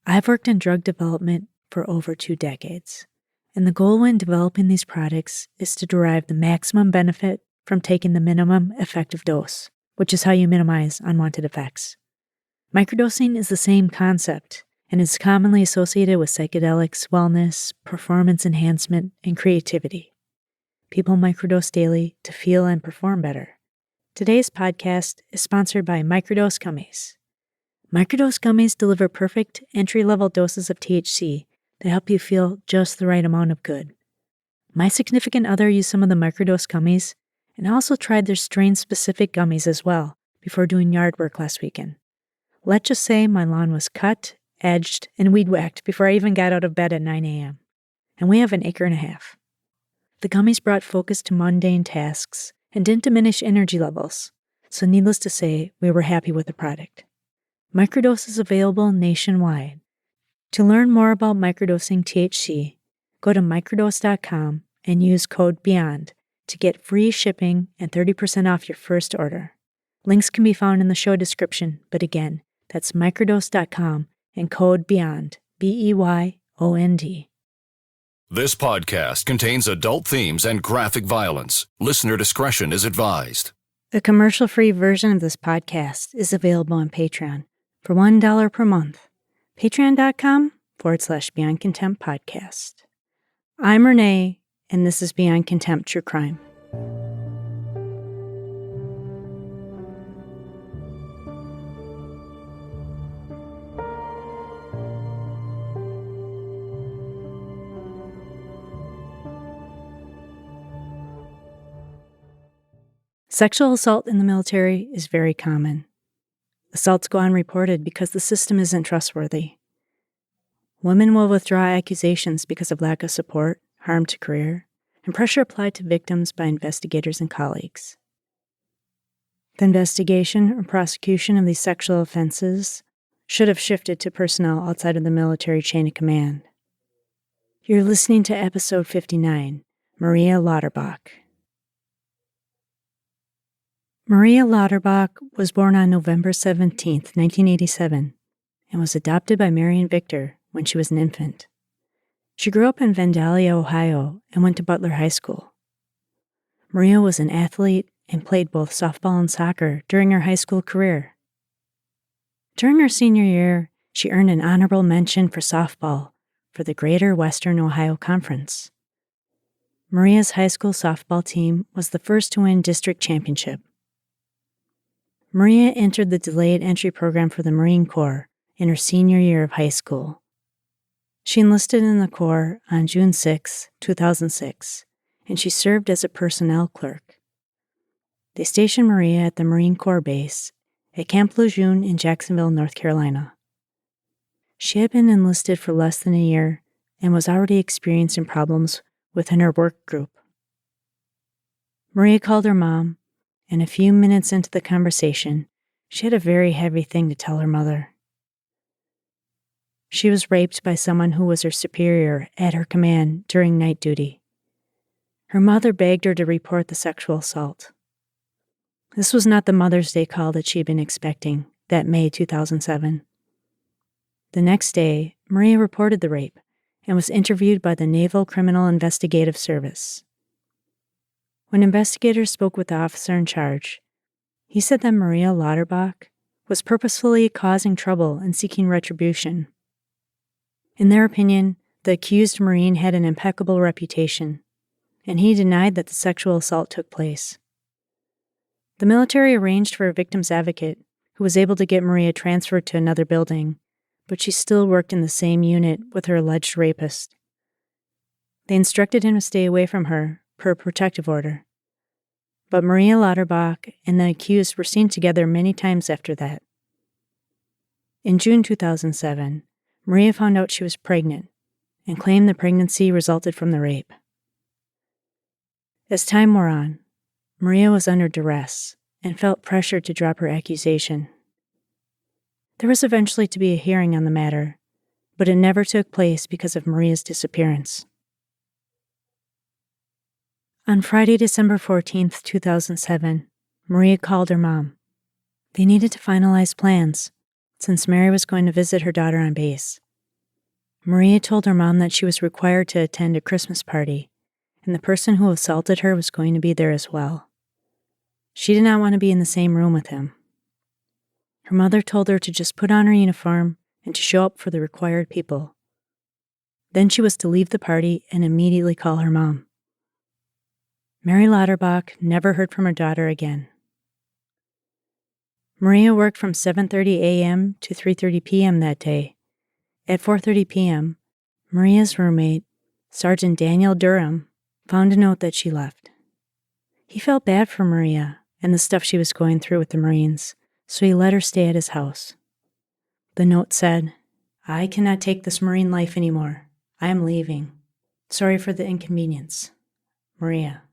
I've worked in drug development for over 2 decades, and the goal when developing these products is to derive the maximum benefit from taking the minimum effective dose, which is how you minimize unwanted effects. Microdosing is the same concept and is commonly associated with psychedelics, wellness, performance enhancement, and creativity. People microdose daily to feel and perform better. Today's podcast is sponsored by Microdose Gummies. Microdose Gummies deliver perfect entry-level doses of THC that help you feel just the right amount of good. My significant other used some of the Microdose Gummies and also tried their strain-specific gummies as well before doing yard work last weekend. Let's just say my lawn was cut, edged, and weed-whacked before I even got out of bed at 9 a.m. And we have an acre and a half. The gummies brought focus to mundane tasks and didn't diminish energy levels, so needless to say, we were happy with the product. Microdose is available nationwide. To learn more about microdosing THC, go to microdose.com and use code BEYOND to get free shipping and 30% off your first order. Links can be found in the show description, but again, that's microdose.com and code BEYOND, BEYOND. This podcast contains adult themes and graphic violence. Listener discretion is advised. The commercial-free version of this podcast is available on Patreon for $1 per month. Patreon.com/Beyond Contempt podcast. I'm Renee, and this is Beyond Contempt True Crime. Sexual assault in the military is very common. Assaults go unreported because the system isn't trustworthy. Women will withdraw accusations because of lack of support, harm to career, and pressure applied to victims by investigators and colleagues. The investigation or prosecution of these sexual offenses should have shifted to personnel outside of the military chain of command. You're listening to episode 59, Maria Lauterbach. Maria Lauterbach was born on November 17, 1987, and was adopted by Mary and Victor when she was an infant. She grew up in Vandalia, Ohio, and went to Butler High School. Maria was an athlete and played both softball and soccer during her high school career. During her senior year, she earned an honorable mention for softball for the Greater Western Ohio Conference. Maria's high school softball team was the first to win district championship. Maria entered the delayed entry program for the Marine Corps in her senior year of high school. She enlisted in the Corps on June 6, 2006, and she served as a personnel clerk. They stationed Maria at the Marine Corps base at Camp Lejeune in Jacksonville, North Carolina. She had been enlisted for less than a year and was already experiencing problems within her work group. Maria called her mom, and a few minutes into the conversation, she had a very heavy thing to tell her mother. She was raped by someone who was her superior at her command during night duty. Her mother begged her to report the sexual assault. This was not the Mother's Day call that she had been expecting that May 2007. The next day, Maria reported the rape and was interviewed by the Naval Criminal Investigative Service. When investigators spoke with the officer in charge, he said that Maria Lauterbach was purposefully causing trouble and seeking retribution. In their opinion, the accused Marine had an impeccable reputation, and he denied that the sexual assault took place. The military arranged for a victim's advocate, who was able to get Maria transferred to another building, but she still worked in the same unit with her alleged rapist. They instructed him to stay away from her per protective order. But Maria Lauterbach and the accused were seen together many times after that. In June 2007, Maria found out she was pregnant and claimed the pregnancy resulted from the rape. As time wore on, Maria was under duress and felt pressured to drop her accusation. There was eventually to be a hearing on the matter, but it never took place because of Maria's disappearance. On Friday, December 14, 2007, Maria called her mom. They needed to finalize plans, since Mary was going to visit her daughter on base, Maria told her mom that she was required to attend a Christmas party, and the person who assaulted her was going to be there as well. She did not want to be in the same room with him. Her mother told her to just put on her uniform and to show up for the required people. Then she was to leave the party and immediately call her mom. Mary Lauterbach never heard from her daughter again. Maria worked from 7:30 a.m. to 3:30 p.m. that day. At 4:30 p.m., Maria's roommate, Sergeant Daniel Durham, found a note that she left. He felt bad for Maria and the stuff she was going through with the Marines, so he let her stay at his house. The note said, "I cannot take this Marine life anymore. I am leaving. Sorry for the inconvenience. Maria."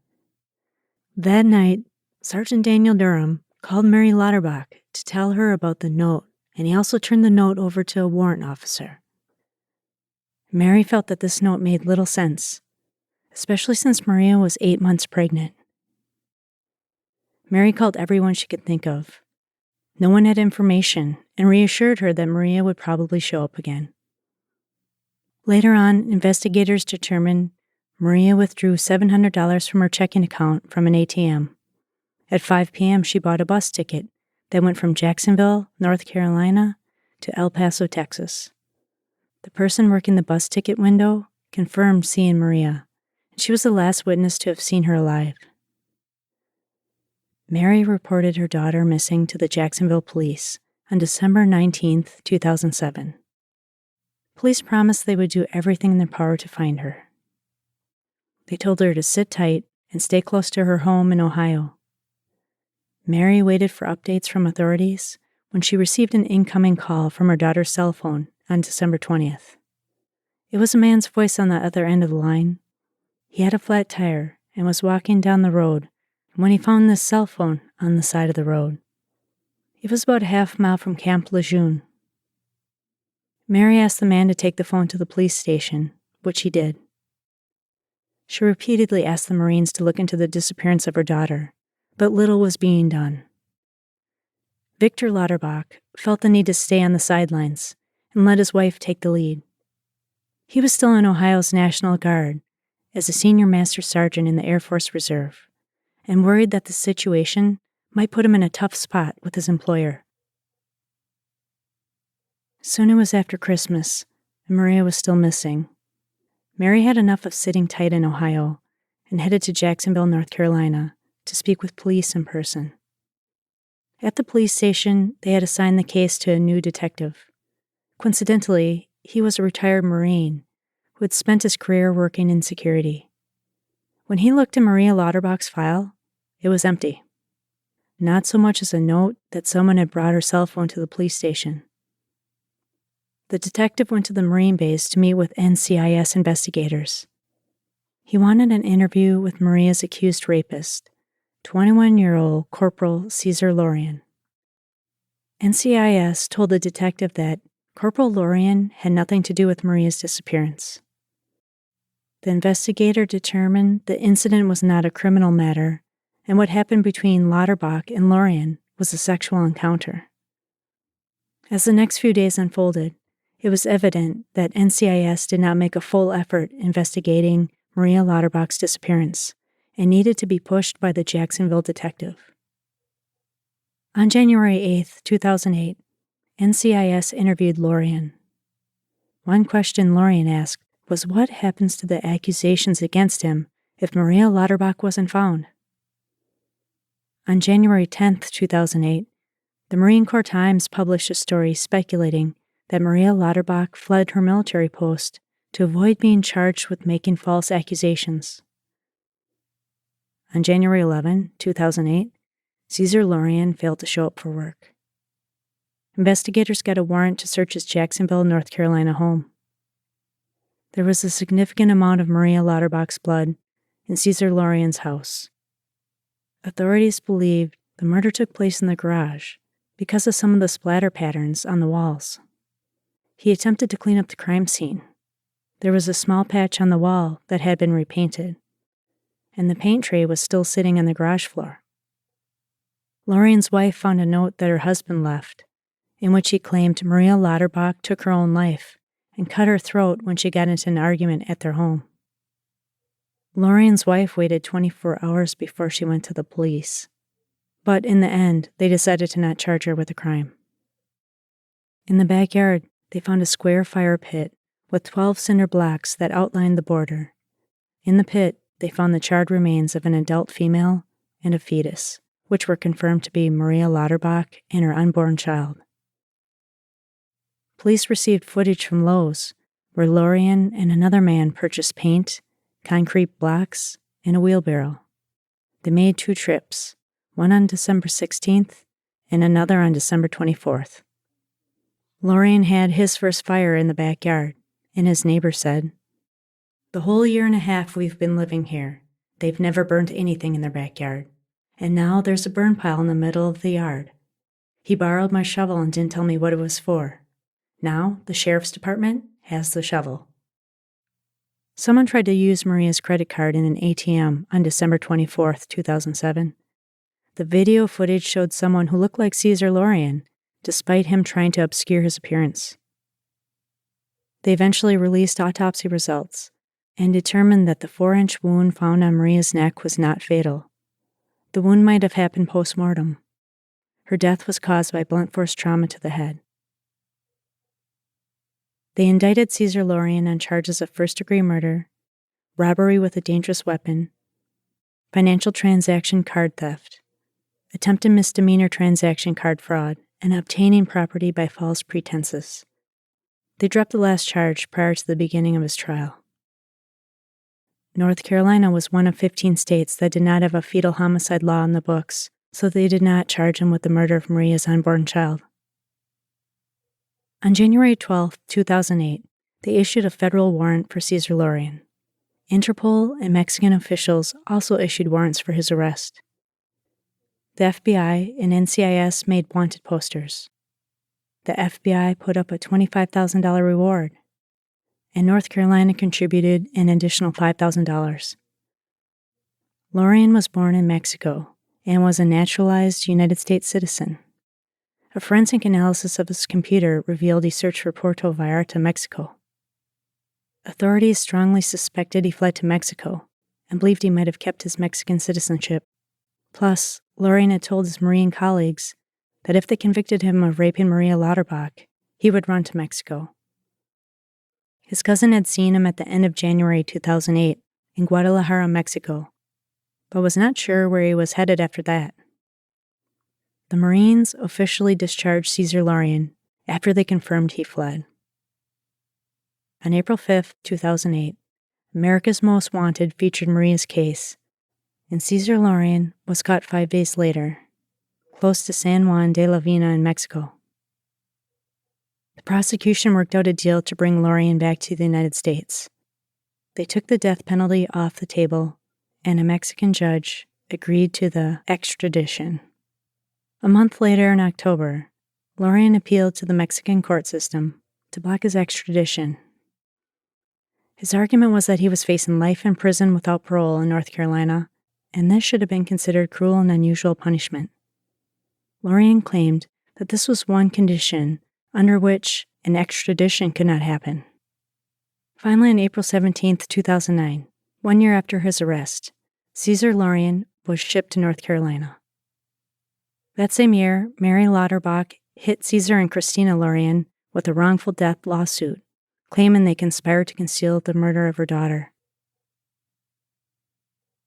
That night, Sergeant Daniel Durham called Mary Lauterbach to tell her about the note, and he also turned the note over to a warrant officer. Mary felt that this note made little sense, especially since Maria was 8 months pregnant. Mary called everyone she could think of. No one had information and reassured her that Maria would probably show up again. Later on, investigators determined Maria withdrew $700 from her checking account from an ATM. At 5 p.m., she bought a bus ticket that went from Jacksonville, North Carolina, to El Paso, Texas. The person working the bus ticket window confirmed seeing Maria, and she was the last witness to have seen her alive. Mary reported her daughter missing to the Jacksonville police on December 19, 2007. Police promised they would do everything in their power to find her. They told her to sit tight and stay close to her home in Ohio. Mary waited for updates from authorities when she received an incoming call from her daughter's cell phone on December 20th. It was a man's voice on the other end of the line. He had a flat tire and was walking down the road when he found this cell phone on the side of the road. It was about a half mile from Camp Lejeune. Mary asked the man to take the phone to the police station, which he did. She repeatedly asked the Marines to look into the disappearance of her daughter, but little was being done. Victor Lauterbach felt the need to stay on the sidelines and let his wife take the lead. He was still in Ohio's National Guard as a senior master sergeant in the Air Force Reserve, and worried that the situation might put him in a tough spot with his employer. Soon it was after Christmas, and Maria was still missing. Mary had enough of sitting tight in Ohio and headed to Jacksonville, North Carolina, to speak with police in person. At the police station, they had assigned the case to a new detective. Coincidentally, he was a retired Marine who had spent his career working in security. When he looked in Maria Lauterbach's file, it was empty. Not so much as a note that someone had brought her cell phone to the police station. The detective went to the Marine base to meet with NCIS investigators. He wanted an interview with Maria's accused rapist, 21-year-old Corporal Cesar Laurean. NCIS told the detective that Corporal Laurean had nothing to do with Maria's disappearance. The investigator determined the incident was not a criminal matter, and what happened between Lauterbach and Laurean was a sexual encounter. As the next few days unfolded, it was evident that NCIS did not make a full effort investigating Maria Lauterbach's disappearance and needed to be pushed by the Jacksonville detective. On January 8, 2008, NCIS interviewed Laurean. One question Laurean asked was what happens to the accusations against him if Maria Lauterbach wasn't found. On January 10, 2008, the Marine Corps Times published a story speculating that Maria Lauterbach fled her military post to avoid being charged with making false accusations. On January 11, 2008, Cesar Laurean failed to show up for work. Investigators got a warrant to search his Jacksonville, North Carolina home. There was a significant amount of Maria Lauterbach's blood in Cesar Laurean's house. Authorities believed the murder took place in the garage because of some of the splatter patterns on the walls. He attempted to clean up the crime scene. There was a small patch on the wall that had been repainted, and the paint tray was still sitting on the garage floor. Laurean's wife found a note that her husband left, in which he claimed Maria Lauterbach took her own life and cut her throat when she got into an argument at their home. Laurean's wife waited 24 hours before she went to the police, but in the end, they decided to not charge her with the crime. In the backyard, they found a square fire pit with 12 cinder blocks that outlined the border. In the pit, they found the charred remains of an adult female and a fetus, which were confirmed to be Maria Lauterbach and her unborn child. Police received footage from Lowe's, where Laurean and another man purchased paint, concrete blocks, and a wheelbarrow. They made 2 trips, one on December 16th and another on December 24th. Laurean had his first fire in the backyard, and his neighbor said, "The whole year and a half we've been living here, they've never burnt anything in their backyard, and now there's a burn pile in the middle of the yard. He borrowed my shovel and didn't tell me what it was for. Now the sheriff's department has the shovel." Someone tried to use Maria's credit card in an ATM on December 24th, 2007. The video footage showed someone who looked like Cesar Laurean, despite him trying to obscure his appearance. They eventually released autopsy results and determined that the 4-inch wound found on Maria's neck was not fatal. The wound might have happened post-mortem. Her death was caused by blunt force trauma to the head. They indicted Cesar Laurean on charges of first-degree murder, robbery with a dangerous weapon, financial transaction card theft, attempted misdemeanor transaction card fraud, and obtaining property by false pretenses. They dropped the last charge prior to the beginning of his trial. North Carolina was one of 15 states that did not have a fetal homicide law in the books, so they did not charge him with the murder of Maria's unborn child. On January 12, 2008, they issued a federal warrant for Cesar Laurean. Interpol and Mexican officials also issued warrants for his arrest. The FBI and NCIS made wanted posters. The FBI put up a $25,000 reward, and North Carolina contributed an additional $5,000. Laurean was born in Mexico and was a naturalized United States citizen. A forensic analysis of his computer revealed he searched for Puerto Vallarta, Mexico. Authorities strongly suspected he fled to Mexico and believed he might have kept his Mexican citizenship. Plus, Laurean had told his Marine colleagues that if they convicted him of raping Maria Lauterbach, he would run to Mexico. His cousin had seen him at the end of January 2008 in Guadalajara, Mexico, but was not sure where he was headed after that. The Marines officially discharged Cesar Laurean after they confirmed he fled. On April 5, 2008, America's Most Wanted featured Maria's case, and Cesar Laurean was caught 5 days later, close to San Juan de la Vina in Mexico. The prosecution worked out a deal to bring Laurean back to the United States. They took the death penalty off the table, and a Mexican judge agreed to the extradition. A month later in October, Laurean appealed to the Mexican court system to block his extradition. His argument was that he was facing life in prison without parole in North Carolina, and this should have been considered cruel and unusual punishment. Laurean claimed that this was one condition under which an extradition could not happen. Finally, on April 17, 2009, 1 year after his arrest, Cesar Laurean was shipped to North Carolina. That same year, Mary Lauterbach hit Cesar and Christina Laurean with a wrongful death lawsuit, claiming they conspired to conceal the murder of her daughter.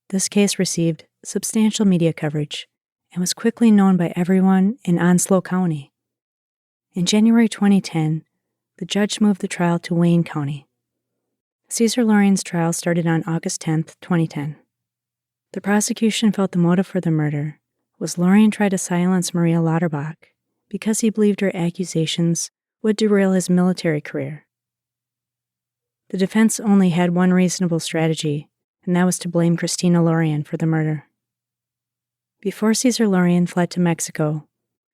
This case received substantial media coverage and was quickly known by everyone in Onslow County. In January 2010, the judge moved the trial to Wayne County. Cesar Laurean's trial started on August 10, 2010. The prosecution felt the motive for the murder was Laurean tried to silence Maria Lauterbach because he believed her accusations would derail his military career. The defense only had one reasonable strategy, and that was to blame Christina Laurean for the murder. Before Cesar Laurean fled to Mexico,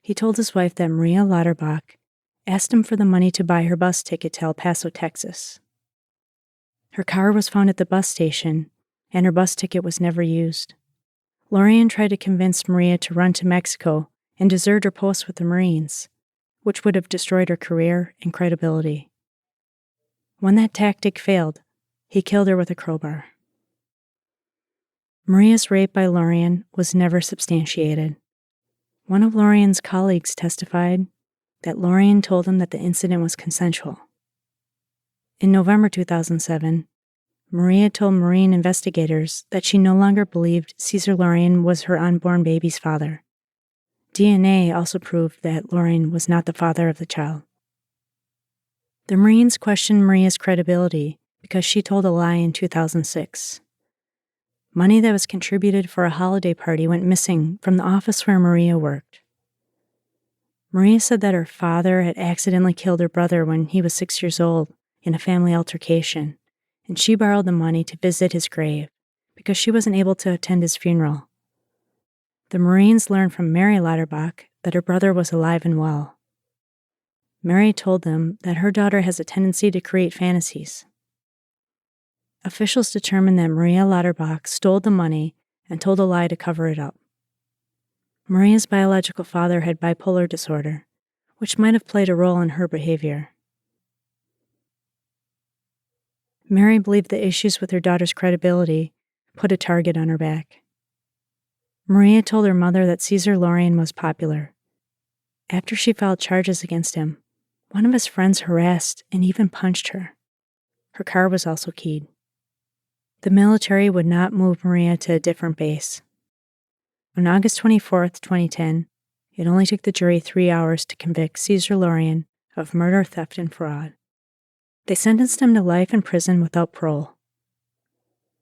he told his wife that Maria Lauterbach asked him for the money to buy her bus ticket to El Paso, Texas. Her car was found at the bus station, and her bus ticket was never used. Laurean tried to convince Maria to run to Mexico and desert her post with the Marines, which would have destroyed her career and credibility. When that tactic failed, he killed her with a crowbar. Maria's rape by Laurean was never substantiated. One of Laurean's colleagues testified that Laurean told him that the incident was consensual. In November 2007, Maria told Marine investigators that she no longer believed Cesar Laurean was her unborn baby's father. DNA also proved that Laurean was not the father of the child. The Marines questioned Maria's credibility because she told a lie in 2006. Money that was contributed for a holiday party went missing from the office where Maria worked. Maria said that her father had accidentally killed her brother when he was 6 years old in a family altercation, and she borrowed the money to visit his grave because she wasn't able to attend his funeral. The Marines learned from Mary Lauterbach that her brother was alive and well. Mary told them that her daughter has a tendency to create fantasies. Officials determined that Maria Lauterbach stole the money and told a lie to cover it up. Maria's biological father had bipolar disorder, which might have played a role in her behavior. Mary believed the issues with her daughter's credibility put a target on her back. Maria told her mother that Cesar Laurean was popular. After she filed charges against him, one of his friends harassed and even punched her. Her car was also keyed. The military would not move Maria to a different base. On August 24, 2010, it only took the jury 3 hours to convict Cesar Laurean of murder, theft, and fraud. They sentenced him to life in prison without parole.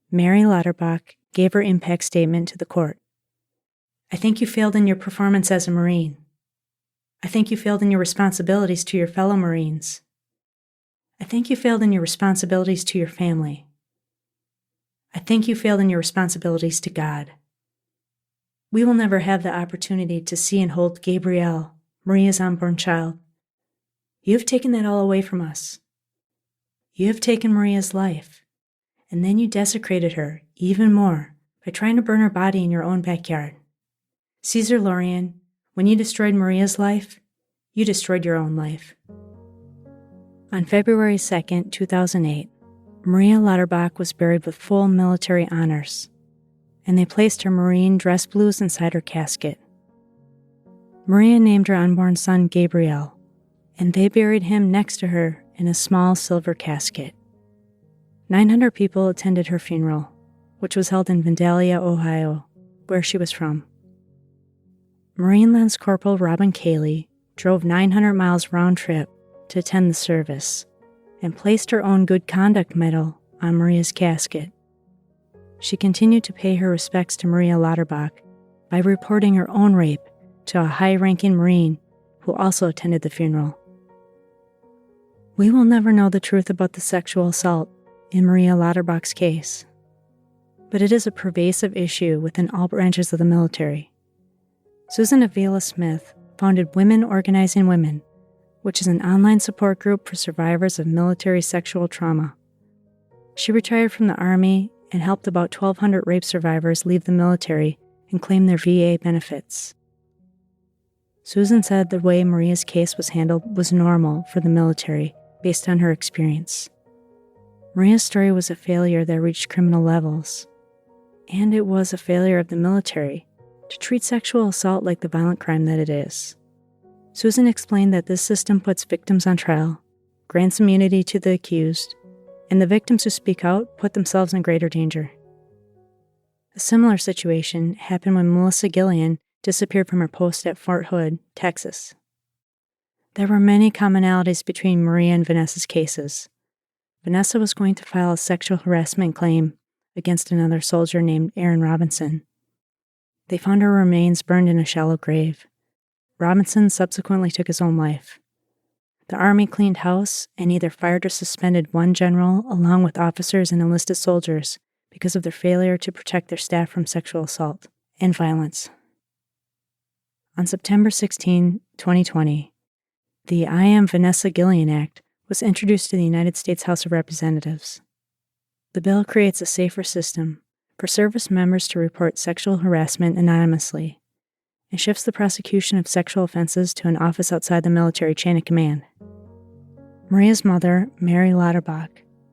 Mary Lauterbach gave her impact statement to the court. "I think you failed in your performance as a Marine. I think you failed in your responsibilities to your fellow Marines. I think you failed in your responsibilities to your family. I think you failed in your responsibilities to God. We will never have the opportunity to see and hold Gabrielle, Maria's unborn child. You have taken that all away from us. You have taken Maria's life, and then you desecrated her even more by trying to burn her body in your own backyard. Cesar Laurean, when you destroyed Maria's life, you destroyed your own life." On February 2, 2008, Maria Lauterbach was buried with full military honors, and they placed her Marine dress blues inside her casket. Maria named her unborn son Gabriel, and they buried him next to her in a small silver casket. 900 people attended her funeral, which was held in Vandalia, Ohio, where she was from. Marine Lance Corporal Robin Cayley drove 900 miles round trip to attend the service and placed her own Good Conduct Medal on Maria's casket. She continued to pay her respects to Maria Lauterbach by reporting her own rape to a high-ranking Marine who also attended the funeral. We will never know the truth about the sexual assault in Maria Lauterbach's case, but it is a pervasive issue within all branches of the military. Susan Avila Smith founded Women Organizing Women, which is an online support group for survivors of military sexual trauma. She retired from the Army and helped about 1,200 rape survivors leave the military and claim their VA benefits. Susan said the way Maria's case was handled was normal for the military based on her experience. Maria's story was a failure that reached criminal levels, and it was a failure of the military to treat sexual assault like the violent crime that it is. Susan explained that this system puts victims on trial, grants immunity to the accused, and the victims who speak out put themselves in greater danger. A similar situation happened when Melissa Gillian disappeared from her post at Fort Hood, Texas. There were many commonalities between Maria and Vanessa's cases. Vanessa was going to file a sexual harassment claim against another soldier named Aaron Robinson. They found her remains burned in a shallow grave. Robinson subsequently took his own life. The Army cleaned house and either fired or suspended one general along with officers and enlisted soldiers because of their failure to protect their staff from sexual assault and violence. On September 16, 2020, the I Am Vanessa Gillian Act was introduced to the United States House of Representatives. The bill creates a safer system for service members to report sexual harassment anonymously and shifts the prosecution of sexual offenses to an office outside the military chain of command. Maria's mother, Mary Lauterbach,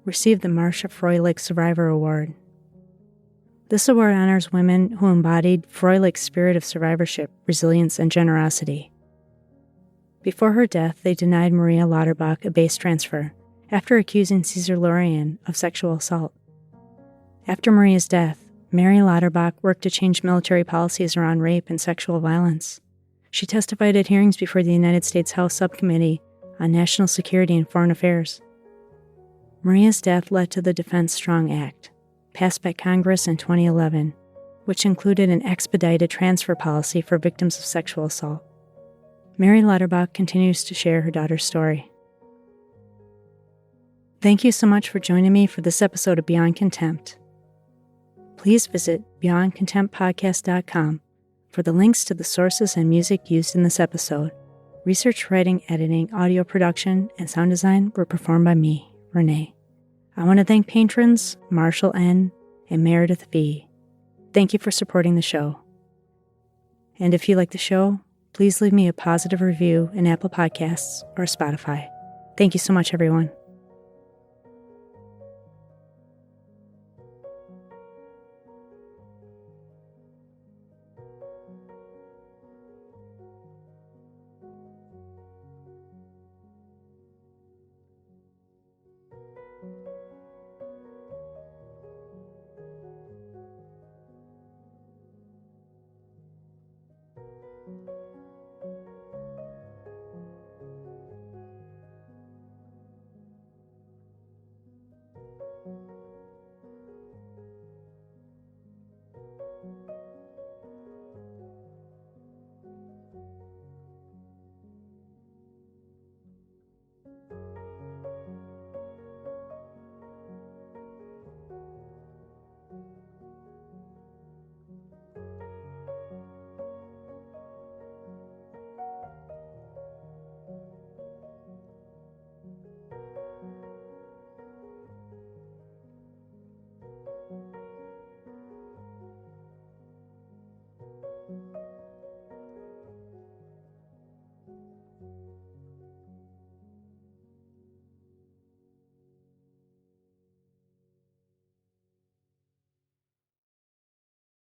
received the Marcia Froelich Survivor Award. This award honors women who embodied Froelich's spirit of survivorship, resilience, and generosity. Before her death, they denied Maria Lauterbach a base transfer after accusing Cesar Laurean of sexual assault. After Maria's death, Mary Lauterbach worked to change military policies around rape and sexual violence. She testified at hearings before the United States House Subcommittee on National Security and Foreign Affairs. Maria's death led to the Defense Strong Act, passed by Congress in 2011, which included an expedited transfer policy for victims of sexual assault. Mary Lauterbach continues to share her daughter's story. Thank you so much for joining me for this episode of Beyond Contempt. Please visit beyondcontemptpodcast.com for the links to the sources and music used in this episode. Research, writing, editing, audio production, and sound design were performed by me, Renee. I want to thank patrons Marshall N. and Meredith V. Thank you for supporting the show. And if you like the show, please leave me a positive review in Apple Podcasts or Spotify. Thank you so much, everyone.